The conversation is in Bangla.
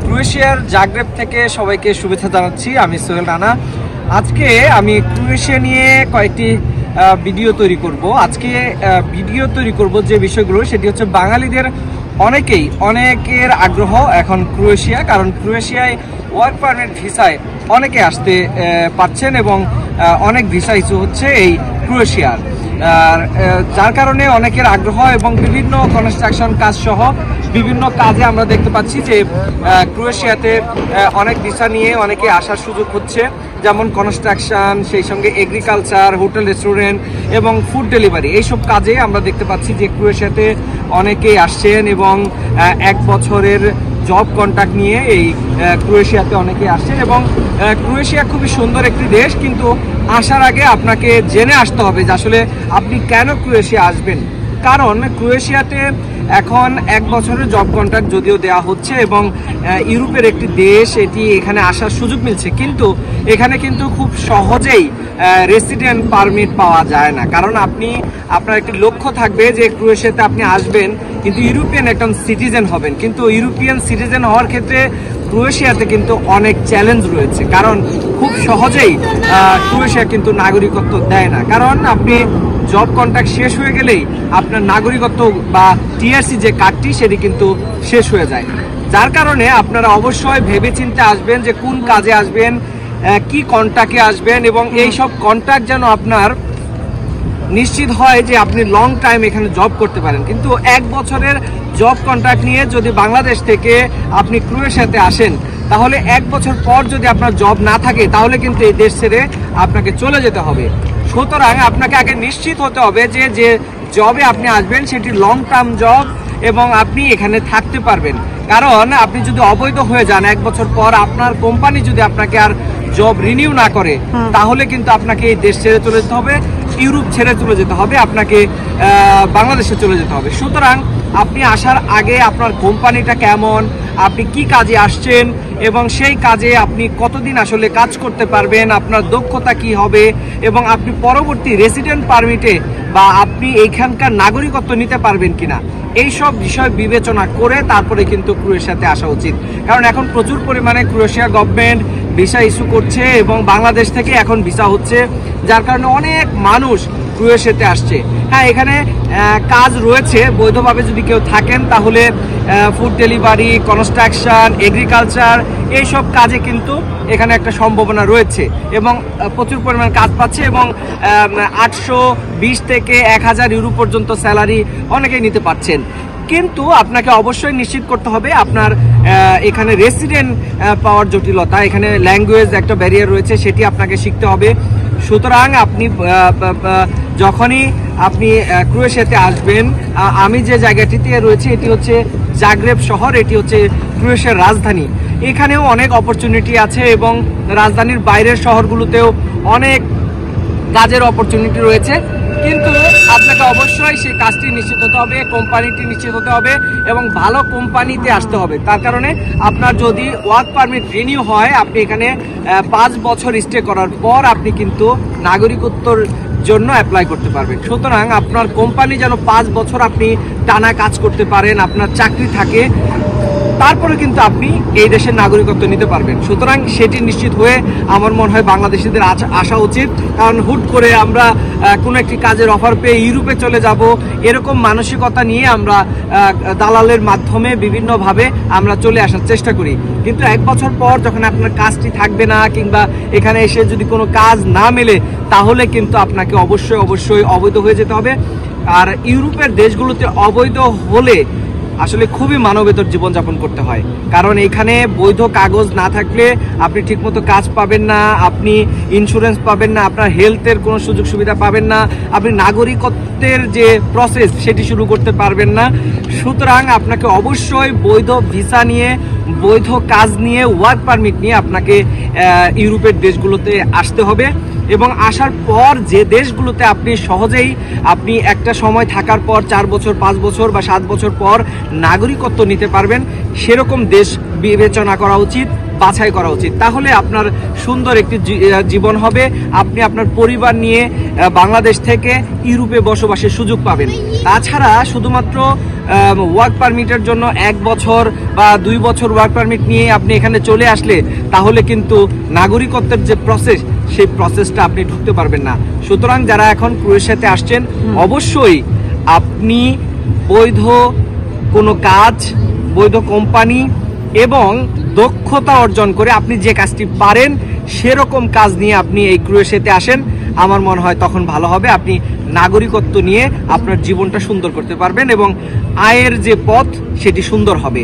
ক্রোয়েশিয়ার জাগ্রেব থেকে সবাইকে শুভেচ্ছা জানাচ্ছি। আমি সোহেল রানা। আজকে আমি ক্রোয়েশিয়া নিয়ে কয়েকটি ভিডিও তৈরি করব। আজকে ভিডিও তৈরি করব যে বিষয়গুলো, সেটি হচ্ছে বাঙালিদের অনেকের আগ্রহ এখন ক্রোয়েশিয়া, কারণ ক্রোয়েশিয়ায় ওয়ার্ক পারমিট ভিসায় অনেকে আসতে পারছেন এবং অনেক ভিসা ইস্যু হচ্ছে এই ক্রোয়েশিয়ার, যার কারণে অনেকের আগ্রহ এবং বিভিন্ন কনস্ট্রাকশন কাজ সহ বিভিন্ন কাজে আমরা দেখতে পাচ্ছি যে ক্রোয়েশিয়াতে অনেক ভিসা নিয়ে অনেকে আসার সুযোগ হচ্ছে, যেমন কনস্ট্রাকশন, সেই সঙ্গে এগ্রিকালচার, হোটেল রেস্টুরেন্ট এবং ফুড ডেলিভারি, এইসব কাজে আমরা দেখতে পাচ্ছি যে ক্রোয়েশিয়াতে অনেকেই আসছেন এবং 1 বছরের জব কন্ট্রাক্ট নিয়ে এই ক্রোয়েশিয়াতে অনেকে আসছেন। এবং ক্রোয়েশিয়া খুবই সুন্দর একটি দেশ, কিন্তু আসার আগে আপনাকে জেনে আসতে হবে যে আসলে আপনি কেন ক্রোয়েশিয়া আসবেন। কারণ ক্রোয়েশিয়াতে এখন 1 বছরের জব কন্ট্রাক্ট যদিও দেওয়া হচ্ছে এবং ইউরোপের একটি দেশ, এটি এখানে আসার সুযোগ মিলছে, কিন্তু এখানে কিন্তু খুব সহজেই রেসিডেন্ট পারমিট পাওয়া যায় না। কারণ আপনার একটি লক্ষ্য থাকবে যে ক্রোয়েশিয়াতে আপনি আসবেন, কিন্তু ইউরোপিয়ান একজন সিটিজেন হবেন। কিন্তু ইউরোপিয়ান সিটিজেন হওয়ার ক্ষেত্রে ক্রোয়েশিয়াতে কিন্তু অনেক চ্যালেঞ্জ রয়েছে, কারণ খুব সহজেই ক্রোয়েশিয়া কিন্তু নাগরিকত্ব দেয় না। কারণ আপনি জব কন্ট্রাক্ট শেষ হয়ে গেলেই আপনার নাগরিকত্ব বা টিআরসি যে কার্ডটি, সেটি কিন্তু শেষ হয়ে যায়। যার কারণে আপনারা অবশ্যই ভেবেচিন্তে আসবেন যে কোন কাজে আসবেন, কি কন্ট্রাক্টে আসবেন, এবং এই সব কন্ট্রাক্ট যেন আপনার নিশ্চিত হয় যে আপনি লং টাইম এখানে জব করতে পারেন। কিন্তু 1 বছরের জব কন্ট্রাক্ট নিয়ে যদি বাংলাদেশ থেকে আপনি ক্রোয়েশিয়াতে আসেন, তাহলে 1 বছর পর যদি আপনার জব না থাকে, তাহলে কিন্তু এই দেশ ছেড়ে আপনাকে চলে যেতে হবে। সুতরাং আপনাকে আগে নিশ্চিত হতে হবে যে জবে আপনি আসবেন সেটি লং টার্ম জব এবং আপনি এখানে থাকতে পারবেন। কারণ আপনি যদি অবৈধ হয়ে যান 1 বছর পর, আপনার কোম্পানি যদি আপনাকে আর জব রিনিউ না করে, তাহলে কিন্তু আপনাকে এই দেশ ছেড়ে চলে যেতে হবে, ইউরোপ ছেড়ে চলে যেতে হবে, আপনাকে বাংলাদেশে চলে যেতে হবে। সুতরাং আপনি আসার আগে আপনার কোম্পানিটা কেমন, আপনি কি কাজে আসছেন এবং সেই কাজে আপনি কতদিন আসলে কাজ করতে পারবেন, আপনার দক্ষতা কি হবে, এবং আপনি পরবর্তী রেসিডেন্ট পারমিটে বা আপনি এইখানকার নাগরিকত্ব নিতে পারবেন কিনা, এই সব বিষয় বিবেচনা করে তারপরে কিন্তু ক্রোয়েশিয়াতে আসা উচিত। কারণ এখন প্রচুর পরিমাণে ক্রোয়েশিয়া গভর্নমেন্ট ভিসা ইস্যু করছে এবং বাংলাদেশ থেকে এখন ভিসা হচ্ছে, যার কারণে অনেক মানুষ ক্রোয়েশিয়াতে আসছে। হ্যাঁ, এখানে কাজ রয়েছে, বৈধভাবে যদি কেউ থাকেন তাহলে ফুড ডেলিভারি, কনস্ট্রাকশন, এগ্রিকালচার, এইসব কাজে কিন্তু এখানে একটা সম্ভাবনা রয়েছে এবং প্রচুর পরিমাণ কাজ পাচ্ছে এবং 820 থেকে 1000 ইউরো পর্যন্ত স্যালারি অনেকেই নিতে পারছেন। কিন্তু আপনাকে অবশ্যই নিশ্চিত করতে হবে আপনার এখানে রেসিডেন্ট পাওয়ার জটিলতা, এখানে ল্যাঙ্গুয়েজ একটা ব্যারিয়ার রয়েছে, সেটি আপনাকে শিখতে হবে। সুতরাং আপনি যখনই আপনি ক্রোয়েশিয়াতে আসবেন, আমি যে জায়গাটিতে রয়েছে এটি হচ্ছে জাগ্রেব শহর, এটি হচ্ছে ক্রোয়েশিয়ার রাজধানী। এখানেও অনেক অপরচুনিটি আছে এবং রাজধানীর বাইরের শহরগুলোতেও অনেক কাজের অপরচুনিটি রয়েছে, কিন্তু আপনাকে অবশ্যই সেই কাজটি নিশ্চিত হতে হবে, কোম্পানিটি নিশ্চিত হতে হবে এবং ভালো কোম্পানিতে আসতে হবে। তার কারণে আপনার যদি ওয়ার্ক পারমিট রিনিউ হয়, আপনি এখানে 5 বছর স্টে করার পর আপনি কিন্তু নাগরিকত্বর জন্য অ্যাপ্লাই করতে পারবেন। সুতরাং আপনার কোম্পানি যেন 5 বছর আপনি টানা কাজ করতে পারেন, আপনার চাকরি থাকে, তারপরে কিন্তু আপনি এই দেশের নাগরিকত্ব নিতে পারবেন। সুতরাং সেটি নিশ্চিত হয়ে আমার মনে হয় বাংলাদেশিদের আসা উচিত। কারণ হুট করে আমরা কোনো একটি কাজের অফার পেয়ে ইউরোপে চলে যাব, এরকম মানসিকতা নিয়ে আমরা দালালের মাধ্যমে বিভিন্নভাবে আমরা চলে আসার চেষ্টা করি। কিন্তু 1 বছর পর যখন আপনার কাজটি থাকবে না, কিংবা এখানে এসে যদি কোনো কাজ না মেলে, তাহলে কিন্তু আপনাকে অবশ্যই অবৈধ হয়ে যেতে হবে। আর ইউরোপের দেশগুলোতে অবৈধ হলে আসলে খুবই মানবেতর জীবনযাপন করতে হয়, কারণ এখানে বৈধ কাগজ না থাকলে আপনি ঠিকমতো কাজ পাবেন না, আপনি ইন্স্যুরেন্স পাবেন না, আপনার হেলথের কোনো সুযোগ সুবিধা পাবেন না, আপনি নাগরিকত্বের যে প্রসেস সেটি শুরু করতে পারবেন না। সুতরাং আপনাকে অবশ্যই বৈধ ভিসা নিয়ে, বৈধ কাজ নিয়ে, ওয়ার্ক পারমিট নিয়ে আপনাকে ইউরোপের দেশগুলোতে আসতে হবে এবং আসার পর যে দেশগুলোতে আপনি সহজেই আপনি একটা সময় থাকার পর 4 বছর, 5 বছর বা 7 বছর পর নাগরিকত্ব নিতে পারবেন, সেরকম দেশ বিবেচনা করা উচিত, বাছাই করা উচিত। তাহলে আপনার সুন্দর একটি জীবন হবে, আপনি আপনার পরিবার নিয়ে বাংলাদেশ থেকে ইউরোপে বসবাসের সুযোগ পাবেন। তাছাড়া শুধুমাত্র ওয়ার্ক পারমিটের জন্য 1 বছর বা 2 বছর ওয়ার্ক পারমিট নিয়ে আপনি এখানে চলে আসলে তাহলে কিন্তু নাগরিকত্বের যে প্রসেস সেই প্রসেসটা আপনি ঢুকতে পারবেন না। সুতরাং যারা এখন ক্রোয়েশিয়াতে আসছেন অবশ্যই আপনি বৈধ কোনো কাজ, বৈধ কোম্পানি এবং দক্ষতা অর্জন করে আপনি যে কাজটি পারেন সেরকম কাজ নিয়ে আপনি এই ক্রোয়েশিয়াতে আসেন, আমার মনে হয় তখন ভালো হবে। আপনি নাগরিকত্ব নিয়ে আপনার জীবনটা সুন্দর করতে পারবেন এবং আয়ের যে পথ সেটি সুন্দর হবে।